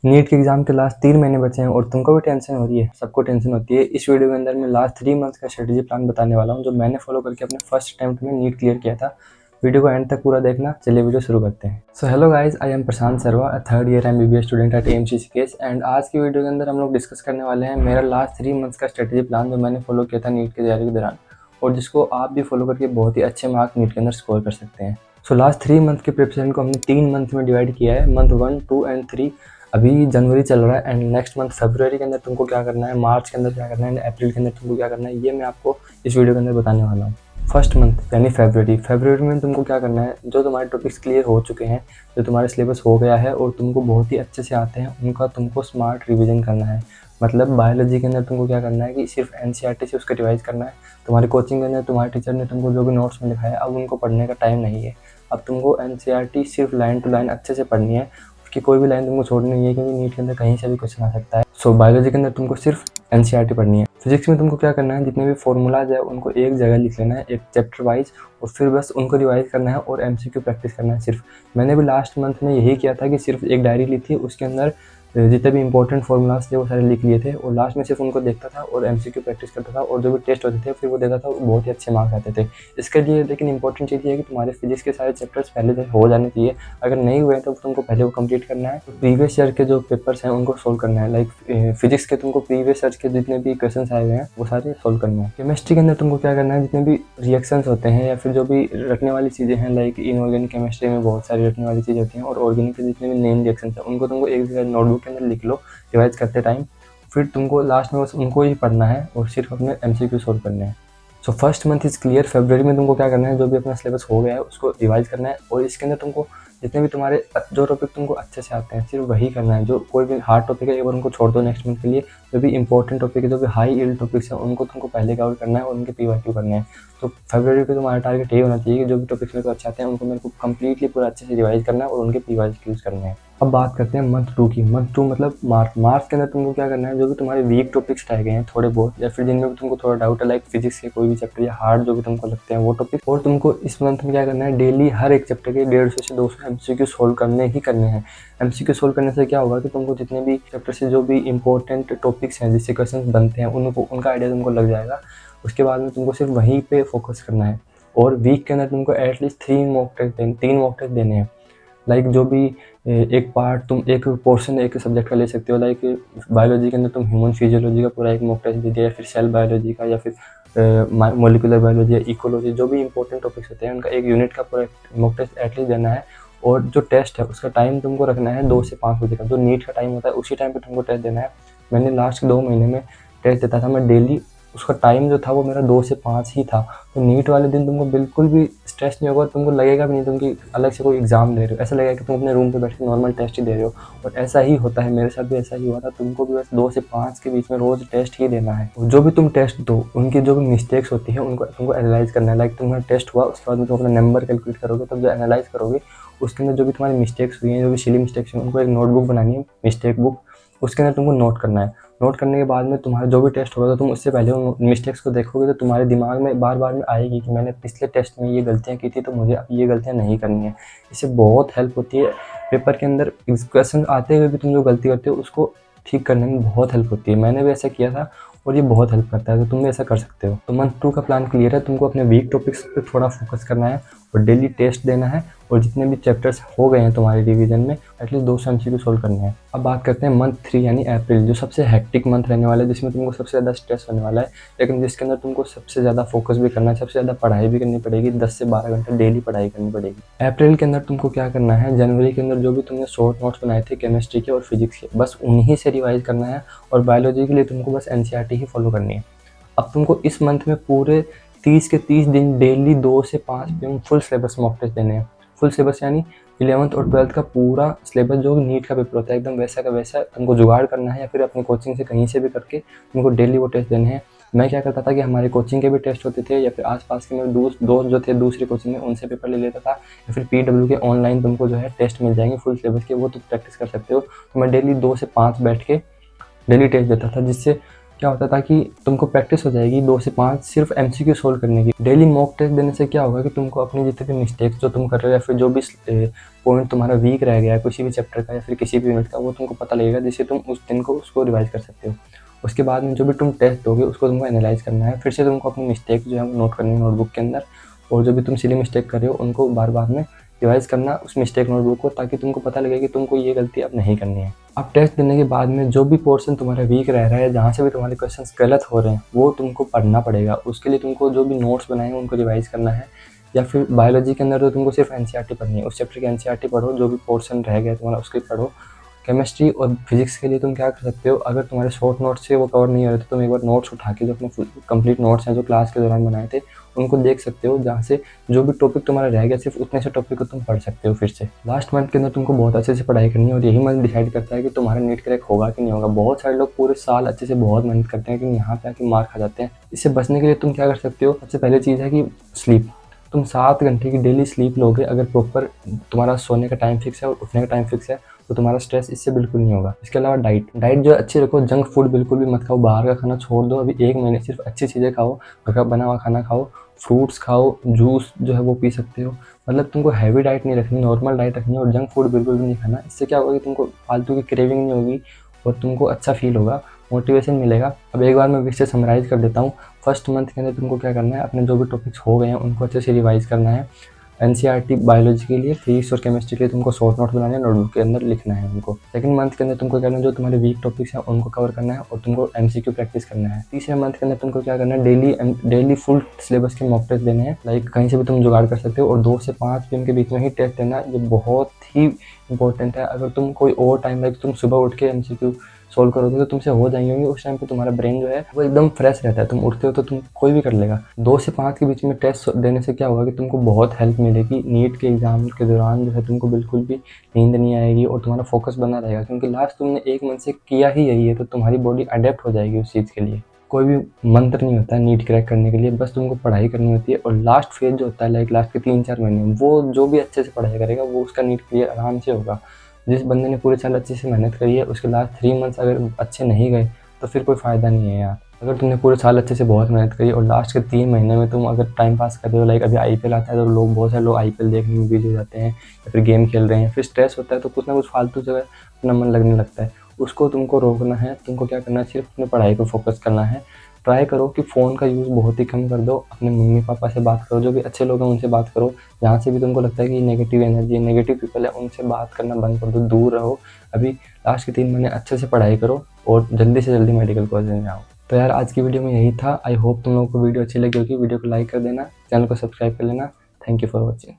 NEET के exam के last 3 महीने बचे हैं और तुमको भी टेंशन हो रही है, सबको टेंशन होती है। इस वीडियो के अंदर मैं लास्ट 3 मंथ्स का स्ट्रेटेजी प्लान बताने वाला हूँ जो मैंने फॉलो करके अपने फर्स्ट अटेम्प्ट में नीट क्लियर किया था। वीडियो को एंड तक पूरा देखना। चलिए वीडियो शुरू करते हैं। So hello guys, I am Prashant Sarva, uh third year MBBS student at AMC Rishikesh. And आज की वीडियो के अंदर हम लोग डिस्कस करने वाले हैं मेरा लास्ट 3 मंथ्स का स्ट्रेटेजी प्लान जो मैंने फॉलो किया था नीट की तैयारी के दौरान, और जिसको आप भी फॉलो करके बहुत ही अच्छे मार्क्स नीट के अंदर स्कोर कर सकते हैं। सो लास्ट 3 मंथ के प्रिपरेशन को हमने 3 मंथ में डिवाइड किया है, मंथ 1, 2 एंड 3। अभी जनवरी चल रहा है एंड नेक्स्ट मंथ फरवरी के अंदर तुमको क्या करना है, मार्च के अंदर क्या करना है, अप्रैल के अंदर तुमको क्या करना है, ये मैं आपको इस वीडियो के अंदर बताने वाला हूँ। फर्स्ट मंथ यानी फरवरी में तुमको क्या करना है, जो तुम्हारे टॉपिक्स क्लियर हो चुके हैं, जो तुम्हारे सिलेबस हो गया है और तुमको बहुत ही अच्छे से आते हैं, उनका तुमको स्मार्ट रिवीजन करना है। मतलब बायोलॉजी के अंदर तुमको क्या करना है कि सिर्फ NCERT से उसका रिवाइज करना है। तुम्हारी कोचिंग के अंदर तुम्हारे टीचर ने तुमको जो भी नोट्स में लिखा है, अब उनको पढ़ने का टाइम नहीं है। अब तुमको NCERT सिर्फ लाइन टू लाइन अच्छे से पढ़नी है, कि कोई भी लाइन तुमको छोड़नी नहीं है, क्योंकि नीट के अंदर कहीं से भी क्वेश्चन आ सकता है। सो बायोलॉजी के अंदर तुमको सिर्फ NCERT पढ़नी है। फिजिक्स में तुमको क्या करना है, जितने भी फॉर्मूलाज है उनको एक जगह लिख लेना है, एक चैप्टर वाइज, और फिर बस उनको रिवाइज करना है और MCQ प्रैक्टिस करना है सिर्फ। मैंने भी लास्ट मंथ में यही किया था कि सिर्फ एक डायरी ली थी, उसके अंदर जितने भी इंपॉर्टेंट फॉर्मूलाज थे वो सारे लिख लिए थे, और लास्ट में सिर्फ उनको देखता था और MCQ प्रैक्टिस करता था, और जो भी टेस्ट होते थे फिर वो देता था, बहुत ही अच्छे मार्क्स आते थे। इसके लिए लेकिन इंपॉर्टेंट चीज़ ये है कि तुम्हारे फिजिक्स के सारे चैप्टर्स पहले से हो जाने चाहिए। अगर नहीं हुए तो तुमको पहले वो कंप्लीट करना है। तो प्रीवियस ईयर के जो पेपर्स हैं उनको सोल्व करना है। लाइक फिजिक्स के तुमको प्रीवियस ईयर के जितने भी क्वेश्चन आए हुए हैं वो सारे सोल्व करने हैं। केमिस्ट्री के अंदर तुमको क्या करना है, जितने भी रिएक्शंस होते हैं या फिर जो भी रटने वाली चीज़ें हैं, लाइक इनऑर्गेनिक केमिस्ट्री में बहुत सारी रटने वाली चीज़ें होती हैं, और ऑर्गेनिक के जितने भी नेम रिएक्शंस हैं उनको तुमको एक जगह नोटबुक के अंदर लिख लो रिवाइज करते टाइम। फिर तुमको लास्ट में बस उनको ही पढ़ना है और सिर्फ अपने MCQ सोल्व करने हैं। So first month is clear. फरवरी में तुमको क्या करना है, जो भी अपना सिलेबस हो गया है उसको रिवाइज करना है, और इसके अंदर तुमको जितने भी तुम्हारे जो टॉपिक तुमको अच्छे से आते हैं सिर्फ वही करना है। जो कोई भी हार्ड टॉपिक है एक बार उनको छोड़ दो नेक्स्ट मंथ के लिए। जो भी इंपॉर्टेंट टॉपिक है, जो भी हाई यील्ड टॉपिक्स हैं, उनको तुमको पहले कवर करना है और उनके PYQ करने हैं। तो फरवरी पे तुम्हारा टारगेट यही होना चाहिए कि जो भी टॉपिक्स मेरे को अच्छे आते हैं उनको मेरे को कंप्लीटली पूरा अच्छे से रिवाइज करना है और उनके PYQs करने हैं। अब बात करते हैं मंथ 2 की। मंथ 2 मतलब मार्च के अंदर तुमको क्या करना है, जो भी तुम्हारे वीक टॉपिक्स रह गए हैं थोड़े बहुत, या फिर जिनमें भी तुमको थोड़ा डाउट है, लाइक फिजिक्स के कोई भी चैप्टर या हार्ड जो भी तुमको लगते हैं वो टॉपिक, और तुमको इस मंथ में क्या करना है, डेली हर एक चैप्टर के 150 से 200 MCQ सोल्व करने ही करने हैं। MCQ सोल्व करने से क्या होगा कि तुमको जितने भी चैप्टर से जो भी इंपॉर्टेंट टॉपिक्स हैं जिससे क्वेश्चन बनते हैं उनको उनका आइडिया तुमको लग जाएगा। उसके बाद में तुमको सिर्फ वहीं पे फोकस करना है, और वीक के अंदर तुमको एटलीस्ट 3 मॉक टेस्ट देने हैं। लाइक जो भी एक पार्ट तुम एक पोर्शन एक सब्जेक्ट का ले सकते हो। लाइक बायोलॉजी के अंदर तुम ह्यूमन फिजियोलॉजी का पूरा एक मॉक टेस्ट दे दिया, या फिर सेल बायोलॉजी का, या फिर मॉलिक्यूलर बायोलॉजी या इकोलॉजी, जो भी इंपॉर्टेंट टॉपिक्स होते हैं उनका एक यूनिट का पूरा मॉक टेस्ट एटलीस्ट देना है। और जो टेस्ट है उसका टाइम तुमको रखना है 2 से 5 बजे का, जो नीट का टाइम होता है उसी टाइम पे तुमको टेस्ट देना है। मैंने लास्ट 2 महीने में टेस्ट देता था मैं डेली, उसका टाइम जो था वो मेरा 2 से 5 ही था। तो नीट वाले दिन तुमको बिल्कुल भी स्ट्रेस नहीं होगा, तुमको लगेगा भी नहीं तुम अलग से कोई एग्जाम दे रहे हो, ऐसा लगेगा कि तुम अपने रूम पे बैठ के नॉर्मल टेस्ट ही दे रहे हो। और ऐसा ही होता है, मेरे साथ भी ऐसा ही हुआ था। तुमको भी बस 2 से 5 के बीच में रोज टेस्ट ही देना है। और जो भी तुम टेस्ट दो उनकी जो भी मिस्टेक्स होती है उनको तुमको एनालाइज करना है। लाइक तुम्हारा टेस्ट हुआ, उसके बाद में तुम अपना नंबर कैलकुलेट करोगे, तब जो एनालाइज करोगे उसके अंदर जो भी तुम्हारी मिस्टेक्स हुई हैं, जो भी सिली मिस्टेक्स हैं, उनको एक नोटबुक बनानी है, मिस्टेक बुक, उसके अंदर तुमको नोट करना है। नोट करने के बाद में तुम्हारा जो भी टेस्ट होगा तो तुम उससे पहले उन मिस्टेक्स को देखोगे तो तुम्हारे दिमाग में बार बार में आएगी कि मैंने पिछले टेस्ट में ये गलतियाँ की थी, तो मुझे अब ये गलतियाँ नहीं करनी है। इससे बहुत हेल्प होती है। पेपर के अंदर क्वेश्चन आते हुए भी तुम जो गलती करते हो उसको ठीक करने में बहुत हेल्प होती है। मैंने भी ऐसा किया था और ये बहुत हेल्प करता है, तो तुम भी ऐसा कर सकते हो। तो मंथ 2 का प्लान क्लियर है। तुमको अपने वीक टॉपिक्स पे थोड़ा फोकस करना है और डेली टेस्ट देना है, और जितने भी चैप्टर्स हो गए हैं तुम्हारे रिवीजन में एटलीस्ट 200 MCQ सोल्व करने हैं। अब बात करते हैं मंथ 3 यानी अप्रैल, जो सबसे हेक्टिक मंथ रहने वाला है, जिसमें तुमको सबसे ज़्यादा स्ट्रेस होने वाला है, लेकिन जिसके अंदर तुमको सबसे ज़्यादा फोकस भी करना है, सबसे ज़्यादा पढ़ाई भी करनी पड़ेगी। 10 से 12 घंटे डेली पढ़ाई करनी पड़ेगी। अप्रैल के अंदर तुमको क्या करना है, जनवरी के अंदर जो भी तुमने शॉर्ट नोट्स बनाए थे केमिस्ट्री के और फिजिक्स के, बस उन्हीं से रिवाइज करना है, और बायोलॉजी के लिए तुमको बस NCERT ही फॉलो करनी है। अब तुमको इस मंथ में पूरे 30 के 30 दिन डेली 2 से 5 PM full syllabus mock test देने हैं। फुल सिलेबस यानी 11th और 12th का पूरा सिलेबस जो नीट का पेपर होता है एकदम वैसा का वैसा तुमको जुगाड़ करना है, या फिर अपनी कोचिंग से कहीं से भी करके तुमको डेली वो टेस्ट देने हैं। मैं क्या करता था कि हमारे कोचिंग के भी टेस्ट होते थे, या फिर आसपास के मेरे दोस्त जो थे दूसरी कोचिंग में उनसे पेपर ले लेता था, या फिर PW के ऑनलाइन तुमको जो है टेस्ट मिल जाएंगे फुल सिलेबस के, वो तुम प्रैक्टिस कर सकते हो। तो मैं डेली 2 से 5 बैठ के डेली टेस्ट देता था, जिससे क्या होता था कि तुमको प्रैक्टिस हो जाएगी 2 से 5 सिर्फ एमसीक्यू सोल्व करने की। डेली मॉक टेस्ट देने से क्या होगा कि तुमको अपनी जितने भी मिस्टेक्स जो तुम कर रहे हो या फिर जो भी पॉइंट तुम्हारा वीक रह गया है किसी भी चैप्टर का या फिर किसी भी यूनिट का, वो तुमको पता लगेगा, जिससे तुम उस दिन को उसको रिवाइज कर सकते हो। उसके बाद में जो भी तुम टेस्ट दोगे उसको तुमको एनालाइज करना है, फिर से तुमको अपनी मिस्टेक जो है वो नोट करनी है नोटबुक के अंदर, और जो भी तुम सिली मिस्टेक कर रहे हो उनको बार बार में रिवाइज करना उस मिस्टेक नोटबुक को, ताकि तुमको पता लगे कि तुमको ये गलती अब नहीं करनी है। अब टेस्ट देने के बाद में जो भी पोर्शन तुम्हारा वीक रह रहा है, जहाँ से भी तुम्हारे क्वेश्चंस गलत हो रहे हैं, वो तुमको पढ़ना पड़ेगा। उसके लिए तुमको जो भी नोट्स बनाए हैं उनको रिवाइज करना है, या फिर बायोलॉजी के अंदर तो तुमको सिर्फ एनसीईआरटी पढ़नी है, उस चैप्टर की एनसीईआरटी पढ़ो, जो भी पोर्शन रह गया तुम्हारा उसके पढ़ो। केमिस्ट्री और फिजिक्स के लिए तुम क्या कर सकते हो, अगर तुम्हारे शॉर्ट नोट्स से वो कवर नहीं हो रहे तो तुम एक बार नोट्स उठा के जो अपने कंप्लीट नोट्स हैं जो क्लास के दौरान बनाए थे उनको देख सकते हो, जहाँ से जो भी टॉपिक तुम्हारा रह गया सिर्फ उतने से टॉपिक को तुम पढ़ सकते हो फिर से। लास्ट मंथ के अंदर तुमको बहुत अच्छे से पढ़ाई करनी है, और यही मंथ डिसाइड करता है कि तुम्हारा नीट क्रैक होगा कि नहीं होगा। बहुत सारे लोग पूरे साल अच्छे से बहुत मेहनत करते हैं, लेकिन यहाँ पे आके मार खा जाते हैं। इससे बचने के लिए तुम क्या कर सकते हो, सबसे पहले चीज़ है कि स्लीप। तुम 7 घंटे की डेली स्लीप लोगे, अगर प्रॉपर तुम्हारा सोने का टाइम फिक्स है और उठने का टाइम फिक्स है, तो तुम्हारा स्ट्रेस इससे बिल्कुल नहीं होगा। इसके अलावा डाइट जो है अच्छी रखो, जंक फूड बिल्कुल भी मत खाओ, बाहर का खाना छोड़ दो। अभी 1 महीने सिर्फ अच्छी चीज़ें खाओ, घर का बना हुआ खाना खाओ, फ्रूट्स खाओ, जूस जो है वो पी सकते हो। मतलब तुमको हैवी डाइट नहीं रखनी, नॉर्मल डाइट रखनी है, और जंक फूड बिल्कुल भी नहीं खाना। इससे क्या होगा कि तुमको फालतू की क्रेविंग नहीं होगी और तुमको अच्छा फील होगा, मोटिवेशन मिलेगा। अब एक बार मैं फिर से समराइज़ कर देता हूँ। फर्स्ट मंथ के अंदर तुमको क्या करना है, अपने जो भी टॉपिक्स हो गए हैं उनको अच्छे से रिवाइज़ करना है। एनसीईआरटी बायोलॉजी के लिए, फिजिक्स और केमिस्ट्री के लिए तुमको शॉर्ट नोट बनाने हैं, नोटबुक के अंदर लिखना है उनको। सेकंड मंथ के अंदर तुमको करना है, जो तुम्हारे वीक टॉपिक्स हैं उनको कवर करना है और तुमको एमसीक्यू प्रैक्टिस करना है। तीसरे मंथ के अंदर तुमको क्या करना है, डेली फुल सिलेबस के मॉक टेस्ट देने हैं। लाइक कहीं से भी तुम जुगाड़ कर सकते हो, और 2 से 5 पीएम के बीच में ही टेस्ट देना, ये बहुत ही इंपॉर्टेंट है। अगर तुम कोई और टाइम लाइक तुम सुबह उठ के एमसीक्यू सोल्व करोगे तो तुमसे हो जाएंगे, क्योंकि उस टाइम पे तुम्हारा ब्रेन जो है वो एकदम फ्रेश रहता है। तुम उठते हो तो तुम कोई भी कर लेगा। 2 से 5 के बीच में टेस्ट देने से क्या होगा कि तुमको बहुत हेल्प मिलेगी। नीट के एग्जाम के दौरान जो है तुमको बिल्कुल भी नींद नहीं आएगी और तुम्हारा फोकस बना रहेगा, क्योंकि लास्ट तुमने 1 मंथ से किया ही यही है, तो तुम्हारी बॉडी अडेप्ट हो जाएगी उस चीज़ के लिए। कोई भी मंत्र नहीं होता है नीट क्रैक करने के लिए, बस तुमको पढ़ाई करनी होती है। और लास्ट फेज जो होता है, लाइक लास्ट के 3-4 महीने, वो जो भी अच्छे से पढ़ाई करेगा वो उसका नीट क्लियर आराम से होगा। जिस बंदे ने पूरे साल अच्छे से मेहनत करी है, उसके लास्ट 3 मंथ्स अगर अच्छे नहीं गए तो फिर कोई फ़ायदा नहीं है यार। अगर तुमने पूरे साल अच्छे से बहुत मेहनत करी और लास्ट के 3 महीने में तुम अगर टाइम पास कर रहे हो, लाइक अभी आईपीएल आता है तो बहुत सारे लोग आईपीएल देखने में बिजी हो जाते हैं, या फिर गेम खेल रहे हैं, फिर स्ट्रेस होता है तो कुछ ना कुछ फालतू जगह अपना मन लगने लगता है। उसको तुमको रोकना है। तुमको क्या करना है, सिर्फ अपनी पढ़ाई पर फोकस करना है। ट्राई करो कि फ़ोन का यूज़ बहुत ही कम कर दो। अपने मम्मी पापा से बात करो, जो भी अच्छे लोग हैं उनसे बात करो। जहाँ से भी तुमको लगता है कि नेगेटिव एनर्जी है, नेगेटिव पीपल है, उनसे बात करना बंद कर दो, दूर रहो। अभी लास्ट के 3 महीने अच्छे से पढ़ाई करो और जल्दी से जल्दी मेडिकल कॉलेज में आओ। तो यार आज की वीडियो में यही था। आई होप तुम लोगों को वीडियो अच्छी लगी होगी। वीडियो को लाइक कर देना, चैनल को सब्सक्राइब कर लेना। Thank you for watching.